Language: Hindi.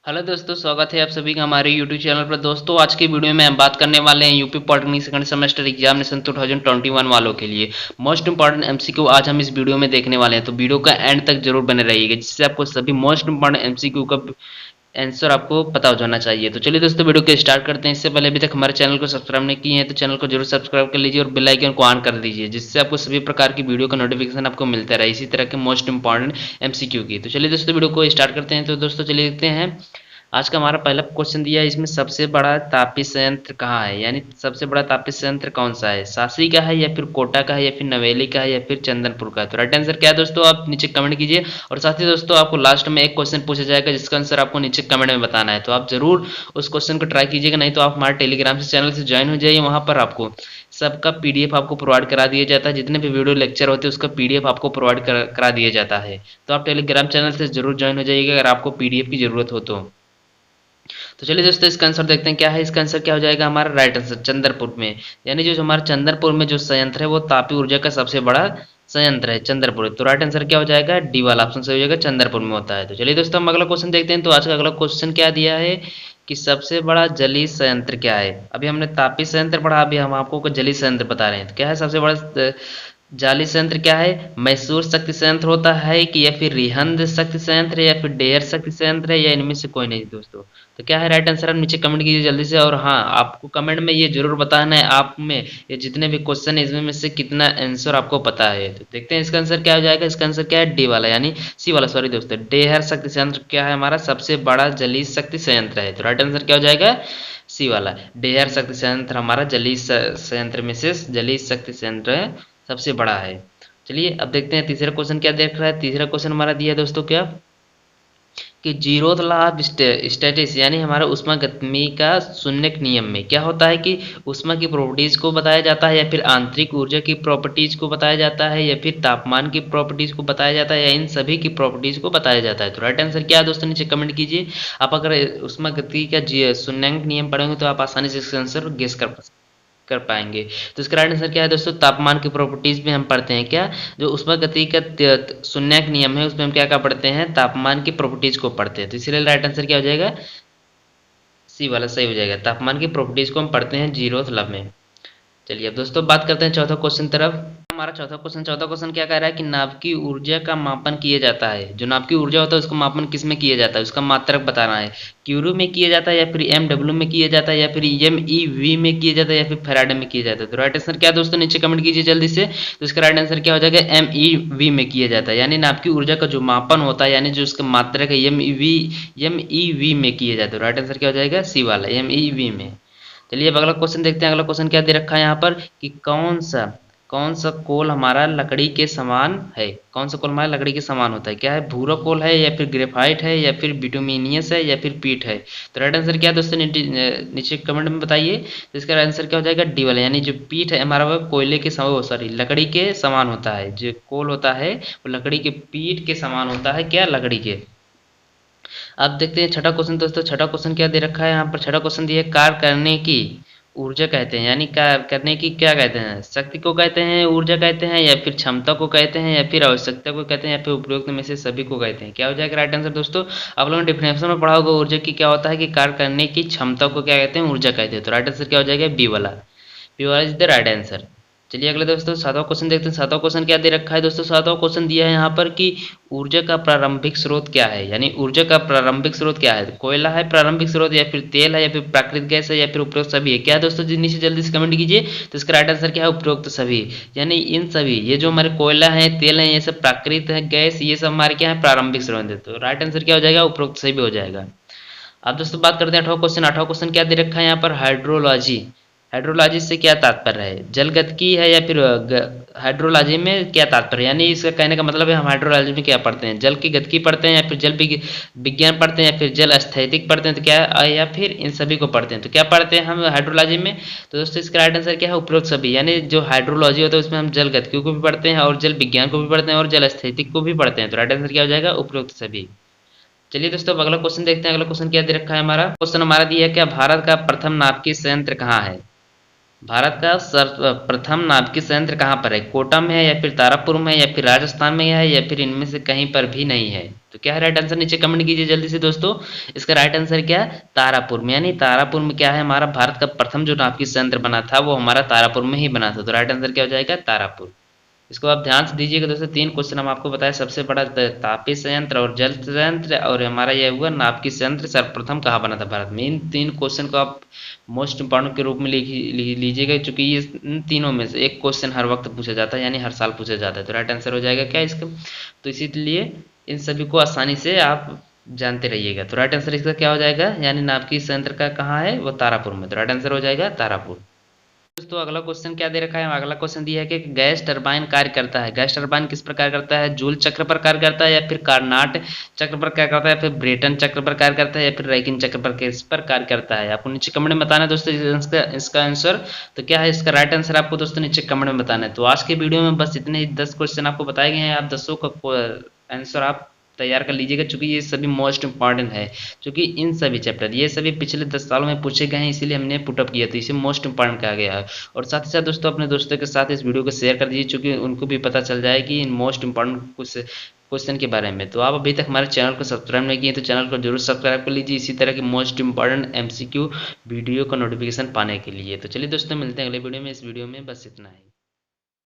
हेलो दोस्तों, स्वागत है आप सभी का हमारे यूट्यूब चैनल पर। दोस्तों, आज की वीडियो में हम बात करने वाले हैं UP polytechnic second semester examination 2021 वालों के लिए मोस्ट इंपॉर्टेंट एमसीक्यू आज हम इस वीडियो में देखने वाले हैं। तो वीडियो का एंड तक जरूर बने रहिएगा, जिससे आपको सभी मोस्ट इंपॉर्टेंट एमसीक्यू का आंसर आपको पता हो जाना चाहिए। तो चलिए दोस्तों, वीडियो को स्टार्ट करते हैं। इससे पहले अभी तक हमारे चैनल को सब्सक्राइब नहीं किए हैं तो चैनल को जरूर सब्सक्राइब कर लीजिए और बेल आइकन को ऑन कर दीजिए, जिससे आपको सभी प्रकार की वीडियो का नोटिफिकेशन आपको मिलता रहे इसी तरह के मोस्ट इंपॉर्टेंट एमसीक्यू की। तो चलिए दोस्तों, वीडियो को स्टार्ट करते हैं। तो दोस्तों चलिए देखते हैं। आज का हमारा पहला क्वेश्चन दिया है, इसमें सबसे बड़ा तापीय संयंत्र कहाँ है, यानी सबसे बड़ा तापीय संयंत्र कौन सा है, सासी का है या फिर कोटा का है या फिर नवेली का है या फिर चंदनपुर का है। तो राइट आंसर क्या है दोस्तों, आप नीचे कमेंट कीजिए। और साथ ही दोस्तों, आपको लास्ट में एक क्वेश्चन पूछा जाएगा जिसका आंसर आपको नीचे कमेंट में बताना है। तो आप जरूर उस क्वेश्चन को ट्राई कीजिएगा, नहीं तो आप हमारे टेलीग्राम से चैनल से ज्वाइन हो जाइए। वहां पर आपको सबका पीडीएफ आपको प्रोवाइड करा दिया जाता है, जितने भी वीडियो लेक्चर होते हैं उसका पीडीएफ आपको प्रोवाइड करा दिया जाता है। तो आप टेलीग्राम चैनल से जरूर ज्वाइन हो जाइएगा अगर आपको पीडीएफ की जरूरत हो तो चलिए दोस्तों, इसका आंसर देखते हैं क्या है। इसका आंसर क्या हो जाएगा हमारा राइट आंसर चंद्रपुर में, यानी जो हमारा चंद्रपुर में जो संयंत्र है वो तापी ऊर्जा का सबसे बड़ा संयंत्र है चंद्रपुर। तो राइट आंसर क्या हो जाएगा, डी वाला ऑप्शन सही हो जाएगा, चंद्रपुर में होता है। तो चलिए दोस्तों, हम अगला क्वेश्चन देखते हैं। तो आज का अगला क्वेश्चन क्या दिया है कि सबसे बड़ा जलीय संयंत्र क्या है। अभी हमने तापी संयंत्र पढ़ा, अभी हम आपको जलीय संयंत्र बता रहे हैं। तो क्या है सबसे बड़ा जाली संयंत्र, क्या है मैसूर शक्ति संयंत्र होता है कि या फिर रिहंद शक्ति संयंत्र या फिर डेयर शक्ति संयंत्र है, या इनमें से कोई नहीं दोस्तों। तो क्या है राइट आंसर, आप नीचे कमेंट कीजिए जल्दी से। और हाँ, आपको कमेंट में ये जरूर बताना है आप में ये जितने भी क्वेश्चन है इसमें से कितना आंसर आपको पता है। तो देखते हैं इसका आंसर क्या हो जाएगा। इसका आंसर क्या है, डी वाला यानी सी वाला, सॉरी दोस्तों, डेहर शक्ति संयंत्र क्या है हमारा सबसे बड़ा जलीय शक्ति संयंत्र है। तो राइट आंसर क्या हो जाएगा, सी वाला डेहर शक्ति संयंत्र हमारा जलीय संयंत्र में से जलीय शक्ति संयंत्र सबसे बड़ा है। चलिए अब देखते हैं तीसरा क्वेश्चन क्या देख रहा है। तीसरा क्वेश्चन हमारा दिया है दोस्तों क्या कि जीरोथ लॉ ऑफ स्टैटिस यानी हमारा ऊष्मागतिकी का शून्यक नियम में क्या होता है कि ऊष्मा की प्रॉपर्टीज को बताया जाता है, या फिर आंतरिक ऊर्जा की प्रॉपर्टीज को बताया जाता है, या फिर तापमान की प्रॉपर्टीज को बताया जाता है, या इन सभी की प्रॉपर्टीज को बताया जाता है। तो राइट आंसर क्या है दोस्तों, नीचे कमेंट कीजिए। आप अगर ऊष्मागतिकी का शून्यक नियम पढ़ेंगे तो आप आसानी से इसका आंसर गेस कर पाएंगे। तो इसका राइट आंसर क्या है दोस्तों, तापमान की प्रॉपर्टीज में हम पढ़ते हैं क्या, जो ऊष्मागतिकी का शून्यक नियम है उसमें हम क्या क्या पढ़ते हैं, तापमान की प्रॉपर्टीज को पढ़ते हैं। तो इसीलिए राइट आंसर क्या हो जाएगा, सी वाला सही हो जाएगा। तापमान की प्रॉपर्टीज को हम पढ़ते हैं जीरोथ लॉ में। चलिए अब दोस्तों बात करते हैं चौथा क्वेश्चन तरफ। हमारा चौथा क्वेश्चन क्या कह रहा है कि नाभिकीय ऊर्जा का मापन किया जाता है। जो नाभिकीय ऊर्जा होता है उसका मापन किस में किया जाता है, उसका मात्रक बताना है। क्यूरू में किया जाता है, या फिर एमडब्ल्यू में किया जाता है, या फिर एमईवी में किया जाता है, या फिर फैराडे में किया जाता है। तो राइट आंसर क्या है दोस्तों, नीचे कमेंट कीजिए जल्दी से। तो इसका राइट आंसर क्या हो जाएगा, एमईवी में किया जाता है, यानी नाभिकीय ऊर्जा का जो मापन होता है यानी जो उसका मात्रक है एमईवी में किया जाता है। राइट आंसर क्या हो जाएगा, सी वाला एमईवी में। चलिए अब अगला क्वेश्चन देखते हैं। अगला क्वेश्चन क्या दे रखा है यहाँ पर कि कौन सा कोल हमारा लकड़ी के समान है। कौन सा कोल हमारा लकड़ी के समान होता है, क्या है भूरा कोल है, या फिर ग्रेफाइट है, या फिर बिटुमिनियस है, या फिर पीट है। तो राइट आंसर क्या है दोस्तों, नीचे कमेंट में बताइए। तो इसका आंसर क्या हो जाएगा, डी वाला, यानी जो पीट है हमारा वो कोयले के समान, सॉरी लकड़ी के समान होता है। जो कोल होता है वो लकड़ी के पीट के समान होता है, क्या लकड़ी के। अब देखते हैं छठा क्वेश्चन दोस्तों। छठा क्वेश्चन क्या दे रखा है यहाँ पर, छठा क्वेश्चन दिया है कार्य करने की ऊर्जा कहते हैं, यानी कार्य करने की क्या कहते हैं, शक्ति को कहते हैं, ऊर्जा कहते हैं, या फिर क्षमता को कहते हैं, या फिर आवश्यकता को कहते हैं, या फिर उपयुक्त में से सभी को कहते हैं। क्या हो जाएगा राइट आंसर दोस्तों, आप लोगों ने डिफिनेशन में पढ़ा होगा ऊर्जा की क्या होता है कि कार्य करने की क्षमता को क्या कहते हैं, ऊर्जा कहते हैं। तो राइट आंसर क्या हो जाएगा, बी वाला इज द राइट आंसर। चलिए अगले दोस्तों सातवां क्वेश्चन देखते हैं। सातवां क्वेश्चन क्या दे रखा है दोस्तों, सातवां क्वेश्चन दिया है यहाँ पर कि ऊर्जा का प्रारंभिक स्रोत क्या है, यानी ऊर्जा का प्रारंभिक स्रोत क्या है, कोयला है प्रारंभिक स्रोत, या फिर तेल है, या फिर प्राकृतिक गैस है, या फिर उपरोक्त सभी है। क्या है दोस्तों, नीचे जल्दी से कमेंट कीजिए। तो इसका राइट आंसर क्या है, उपरोक्त सभी, यानी इन सभी ये जो हमारे कोयला है, तेल है, ये सब प्राकृतिक है, गैस, ये सब हमारे क्या है प्रारंभिक स्रोत है। तो राइट आंसर क्या हो जाएगा, उपरोक्त सभी हो जाएगा। अब दोस्तों बात करते हैं आठवां क्वेश्चन। आठवां क्वेश्चन क्या दे रखा है यहाँ पर, हाइड्रोलॉजी। हाइड्रोलॉजी से क्या तात्पर्य है, जलगतिकी है, या फिर हाइड्रोलॉजी में क्या तात्पर्य है, यानी इसका कहने का मतलब है हम हाइड्रोलॉजी में क्या पढ़ते हैं, जल की गतिकी पढ़ते हैं, या फिर जल विज्ञान पढ़ते हैं, या फिर जल स्थैतिक पढ़ते हैं। तो क्या या फिर इन सभी को पढ़ते हैं। तो क्या पढ़ते हैं हम हाइड्रोलॉजी में, तो दोस्तों इसका राइट आंसर क्या है, उपरोक्त सभी, यानी जो हाइड्रोलॉजी होता है उसमें हम जल गतिकी को भी पढ़ते हैं, और जल विज्ञान को भी पढ़ते हैं, और जल स्थैतिक को भी पढ़ते हैं। तो राइट आंसर क्या हो जाएगा, उपरोक्त सभी। चलिए दोस्तों अगला क्वेश्चन देखते हैं। अगला क्वेश्चन क्या दे रखा है हमारा, क्वेश्चन हमारा दिया है क्या, भारत का प्रथम नाभिकीय संयंत्र कहाँ है। भारत का प्रथम नाभिकीय संयंत्र कहाँ पर है? कोटा में है या फिर तारापुर में है या फिर राजस्थान में है या फिर इनमें से कहीं पर भी नहीं है? तो क्या है राइट आंसर? नीचे कमेंट कीजिए जल्दी से दोस्तों। इसका राइट आंसर क्या है? तारापुर में। यानी तारापुर में क्या है, हमारा भारत का प्रथम जो नाभिकीय संयंत्र बना था वो हमारा तारापुर में ही बना था। तो राइट आंसर क्या हो जाएगा? तारापुर। इसको आप ध्यान से दीजिएगा दोस्तों। 3 क्वेश्चन हम आपको बताए, सबसे बड़ा तापीय संयंत्र और जल संयंत्र, और हमारा यह हुआ नाभिकीय संयंत्र सर्वप्रथम कहाँ बना था भारत में। इन 3 क्वेश्चन को आप मोस्ट इंपॉर्टेंट के रूप में लीजिएगा, क्योंकि ये इन तीनों में से एक क्वेश्चन हर वक्त पूछा जाता है, यानी हर साल पूछा जाता है। तो राइट आंसर हो जाएगा क्या इसका? तो इसीलिए इन सभी को आसानी से आप जानते रहिएगा। तो राइट आंसर इसका क्या हो जाएगा? यानी नाभिकीय संयंत्र का कहाँ है? वो तारापुर में। तो राइट आंसर हो जाएगा तारापुर। दोस्तों अगला क्वेश्चन क्या दे रखा है? अगला क्वेश्चन दिया है कि गैस टरबाइन कार्य करता है। गैस टरबाइन किस प्रकार करता है? जूल चक्र पर कार्य करता है या फिर कार्नाट चक्र पर कार्य करता है या फिर ब्रेटन चक्र पर कार्य करता है या फिर रैकिन चक्र पर किस पर कार्य करता है? आपको नीचे कमेंट में बताना है दोस्तों इसका आंसर। तो क्या है इसका राइट आंसर? आपको दोस्तों नीचे कमेंट में बताना है। तो आज के वीडियो में बस इतने ही 10 क्वेश्चन आपको बताए गए हैं। आप 10 का आंसर आप तैयार कर लीजिएगा, चूंकि ये सभी मोस्ट इंपॉर्टेंट है। क्योंकि इन सभी चैप्टर ये सभी पिछले 10 सालों में पूछे गए हैं, इसीलिए हमने पुटअप किया, तो इसे मोस्ट इंपॉर्टेंट कहा गया है। और साथ ही साथ दोस्तों अपने दोस्तों के साथ इस वीडियो को शेयर कर दीजिए, क्योंकि उनको भी पता चल जाए कि इन मोस्ट इंपॉर्टेंट कुछ क्वेश्चन के बारे में। तो आप अभी तक हमारे चैनल को सब्सक्राइब नहीं किए तो चैनल को जरूर सब्सक्राइब कर लीजिए, इसी तरह की मोस्ट इंपॉर्टेंट MCQ वीडियो का नोटिफिकेशन पाने के लिए। तो चलिए दोस्तों मिलते हैं अगले वीडियो में। इस वीडियो में बस इतना ही।